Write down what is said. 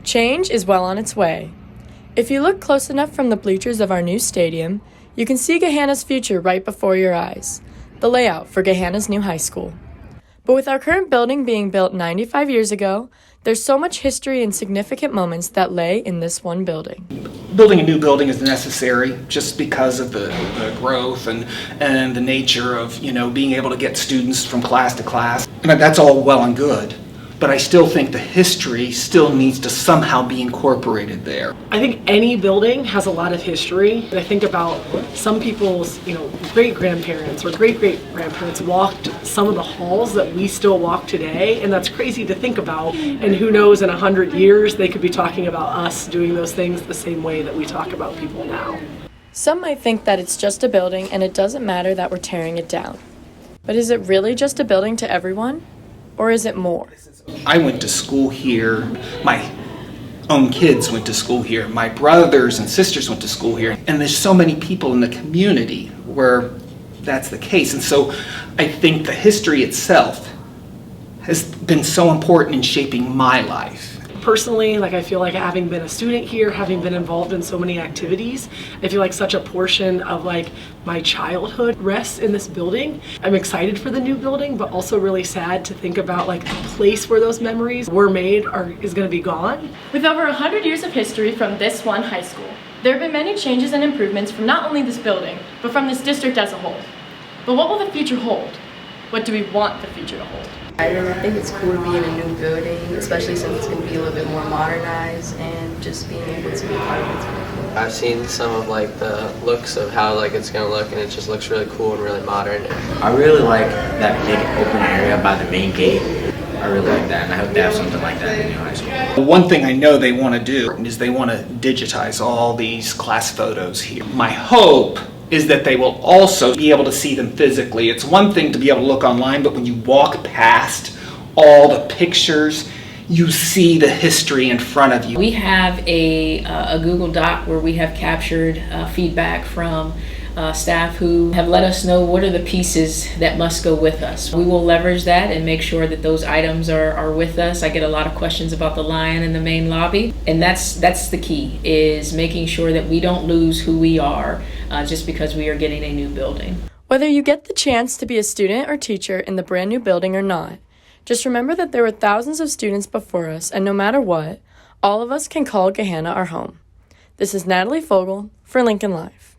Change is well on its way. If you look close enough from the bleachers of our new stadium, you can see Gahanna's future right before your eyes, the layout for Gahanna's new high school. But with our current building being built 95 years ago, there's so much history and significant moments that lay in this one building. Building a new building is necessary just because of the growth and the nature of, being able to get students from class to class. And that's all well and good. But I still think the history still needs to somehow be incorporated there. I think any building has a lot of history. I think about some people's, great-grandparents or great-great-grandparents walked some of the halls that we still walk today, and that's crazy to think about. And who knows, in 100 years, they could be talking about us doing those things the same way that we talk about people now. Some might think that it's just a building and it doesn't matter that we're tearing it down. But is it really just a building to everyone? Or is it more? I went to school here. My own kids went to school here. My brothers and sisters went to school here. And there's so many people in the community where that's the case. And so I think the history itself has been so important in shaping my life. Personally, I feel like having been a student here, having been involved in so many activities, I feel like such a portion of my childhood rests in this building. I'm excited for the new building, but also really sad to think about the place where those memories were made is going to be gone. With over 100 years of history from this one high school, there have been many changes and improvements from not only this building, but from this district as a whole. But what will the future hold? What do we want the future to hold? I really think it's cool to be in a new building, especially since it's going to be a little bit more modernized, and just being able to be a part of it's really cool. I've seen some of the looks of how it's going to look, and it just looks really cool and really modern. I really like that big open area by the main gate. I really like that, and I hope they have something like that in the new high school. One thing I know they want to do is they want to digitize all these class photos here. My hope is that they will also be able to see them physically. It's one thing to be able to look online, but when you walk past all the pictures, you see the history in front of you. We have a Google Doc where we have captured feedback from staff who have let us know what are the pieces that must go with us. We will leverage that and make sure that those items are with us. I get a lot of questions about the lion in the main lobby, and that's the key, is making sure that we don't lose who we are just because we are getting a new building. Whether you get the chance to be a student or teacher in the brand new building or not, just remember that there were thousands of students before us, and no matter what, all of us can call Gahanna our home. This is Natalie Fogel for Lincoln Live.